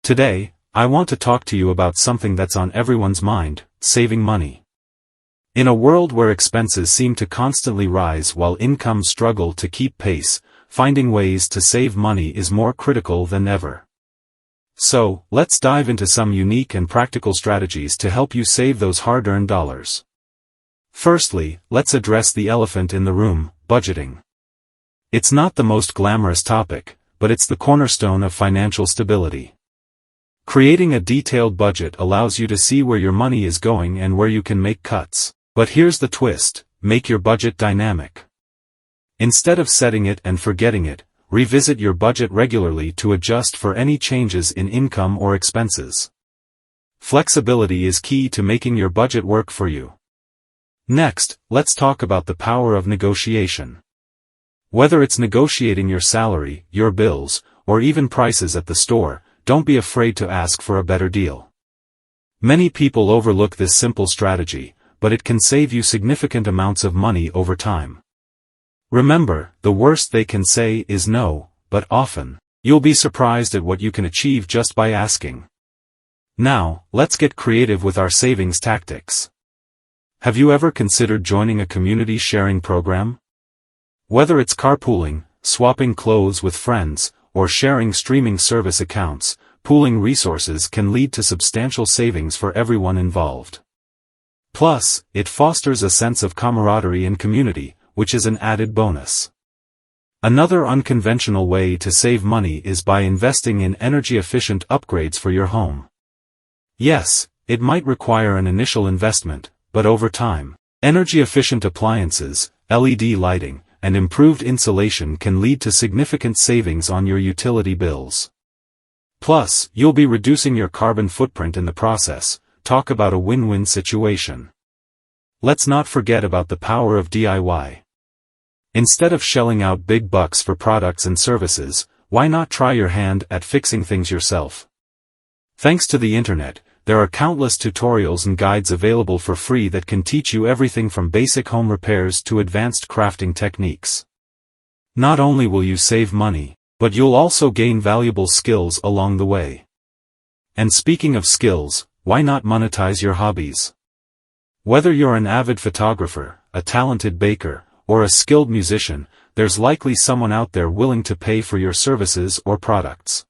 Today, I want to talk to you about something that's on everyone's mind: saving money. In a world where expenses seem to constantly rise while incomes struggle to keep pace, finding ways to save money is more critical than ever. So, let's dive into some unique and practical strategies to help you save those hard-earned dollars. Firstly, let's address the elephant in the room: budgeting. It's not the most glamorous topic, but it's the cornerstone of financial stability. Creating a detailed budget allows you to see where your money is going and where you can make cuts. But here's the twist: make your budget dynamic. Instead of setting it and forgetting it, revisit your budget regularly to adjust for any changes in income or expenses. Flexibility is key to making your budget work for you. Next, let's talk about the power of negotiation. Whether it's negotiating your salary, your bills, or even prices at the store, don't be afraid to ask for a better deal. Many people overlook this simple strategy, but it can save you significant amounts of money over time. Remember, the worst they can say is no, but often, you'll be surprised at what you can achieve just by asking. Now, let's get creative with our savings tactics. Have you ever considered joining a community sharing program? Whether it's carpooling, swapping clothes with friends, or sharing streaming service accounts, pooling resources can lead to substantial savings for everyone involved. Plus, it fosters a sense of camaraderie and community, which is an added bonus. Another unconventional way to save money is by investing in energy-efficient upgrades for your home. Yes, it might require an initial investment, but over time, energy-efficient appliances, LED lighting, and improved insulation can lead to significant savings on your utility bills. Plus, you'll be reducing your carbon footprint in the process. Talk about a win-win situation. Let's not forget about the power of DIY. Instead of shelling out big bucks for products and services, why not try your hand at fixing things yourself? Thanks to the internet, there are countless tutorials and guides available for free that can teach you everything from basic home repairs to advanced crafting techniques. Not only will you save money, but you'll also gain valuable skills along the way. And speaking of skills, why not monetize your hobbies? Whether you're an avid photographer, a talented baker, or a skilled musician, there's likely someone out there willing to pay for your services or products.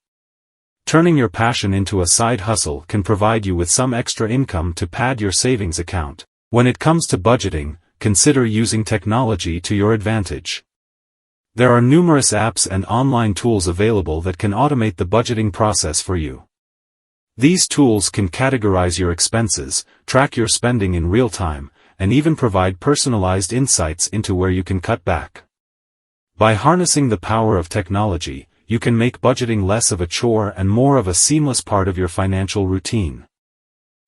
Turning your passion into a side hustle can provide you with some extra income to pad your savings account. When it comes to budgeting, consider using technology to your advantage. There are numerous apps and online tools available that can automate the budgeting process for you. These tools can categorize your expenses, track your spending in real time, and even provide personalized insights into where you can cut back. By harnessing the power of technology, you can make budgeting less of a chore and more of a seamless part of your financial routine.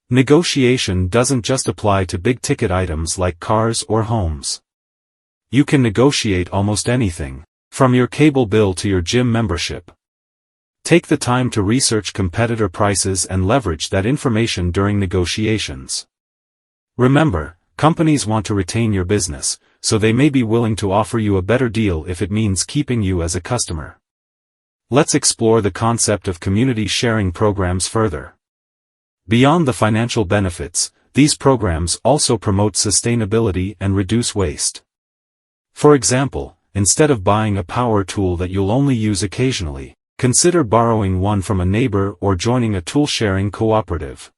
Negotiation doesn't just apply to big-ticket items like cars or homes. You can negotiate almost anything, from your cable bill to your gym membership. Take the time to research competitor prices and leverage that information during negotiations. Remember, companies want to retain your business, so they may be willing to offer you a better deal if it means keeping you as a customer. Let's explore the concept of community sharing programs further. Beyond the financial benefits, these programs also promote sustainability and reduce waste. For example, instead of buying a power tool that you'll only use occasionally, consider borrowing one from a neighbor or joining a tool-sharing cooperative.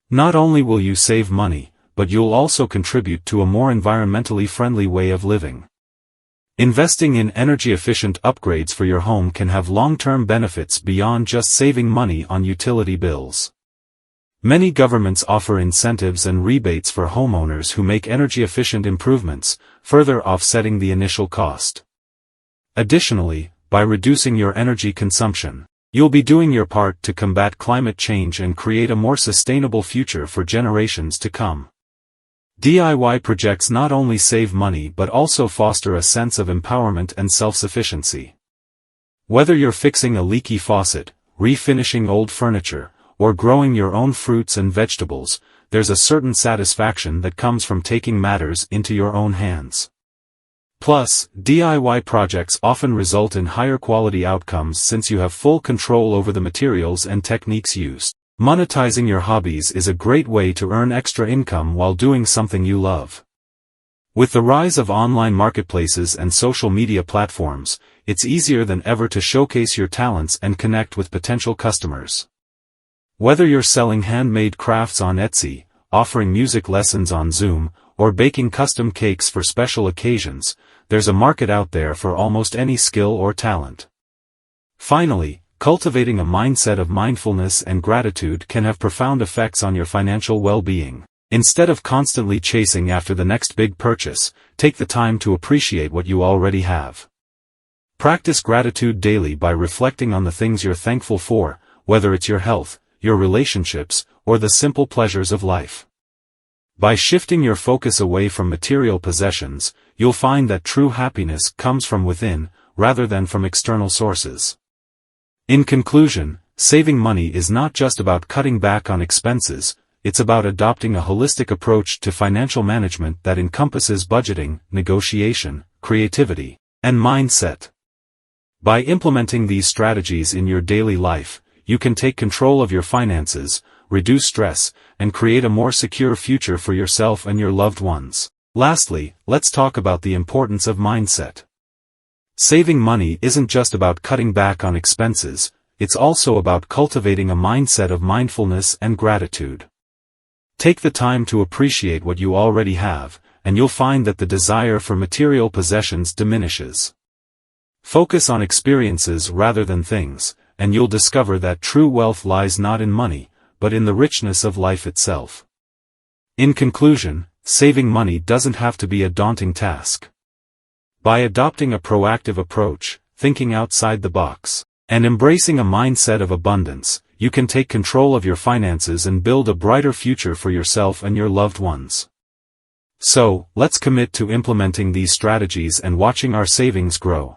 Not only will you save money, but you'll also contribute to a more environmentally friendly way of living. Investing in energy-efficient upgrades for your home can have long-term benefits beyond just saving money on utility bills. Many governments offer incentives and rebates for homeowners who make energy-efficient improvements, further offsetting the initial cost. Additionally, by reducing your energy consumption, you'll be doing your part to combat climate change and create a more sustainable future for generations to come. DIY projects not only save money but also foster a sense of empowerment and self-sufficiency. Whether you're fixing a leaky faucet, refinishing old furniture, or growing your own fruits and vegetables, there's a certain satisfaction that comes from taking matters into your own hands. Plus, DIY projects often result in higher quality outcomes since you have full control over the materials and techniques used. Monetizing your hobbies is a great way to earn extra income while doing something you love. With the rise of online marketplaces and social media platforms, it's easier than ever to showcase your talents and connect with potential customers. Whether you're selling handmade crafts on Etsy, offering music lessons on Zoom, or baking custom cakes for special occasions, there's a market out there for almost any skill or talent. Finally, cultivating a mindset of mindfulness and gratitude can have profound effects on your financial well-being. Instead of constantly chasing after the next big purchase, take the time to appreciate what you already have. Practice gratitude daily by reflecting on the things you're thankful for, whether it's your health, your relationships, or the simple pleasures of life. By shifting your focus away from material possessions, you'll find that true happiness comes from within, rather than from external sources. In conclusion, saving money is not just about cutting back on expenses, it's about adopting a holistic approach to financial management that encompasses budgeting, negotiation, creativity, and mindset. By implementing these strategies in your daily life, you can take control of your finances, reduce stress, and create a more secure future for yourself and your loved ones. Lastly, let's talk about the importance of mindset. Saving money isn't just about cutting back on expenses, it's also about cultivating a mindset of mindfulness and gratitude. Take the time to appreciate what you already have, and you'll find that the desire for material possessions diminishes. Focus on experiences rather than things, and you'll discover that true wealth lies not in money, but in the richness of life itself. In conclusion, saving money doesn't have to be a daunting task. By adopting a proactive approach, thinking outside the box, and embracing a mindset of abundance, you can take control of your finances and build a brighter future for yourself and your loved ones. So, let's commit to implementing these strategies and watching our savings grow.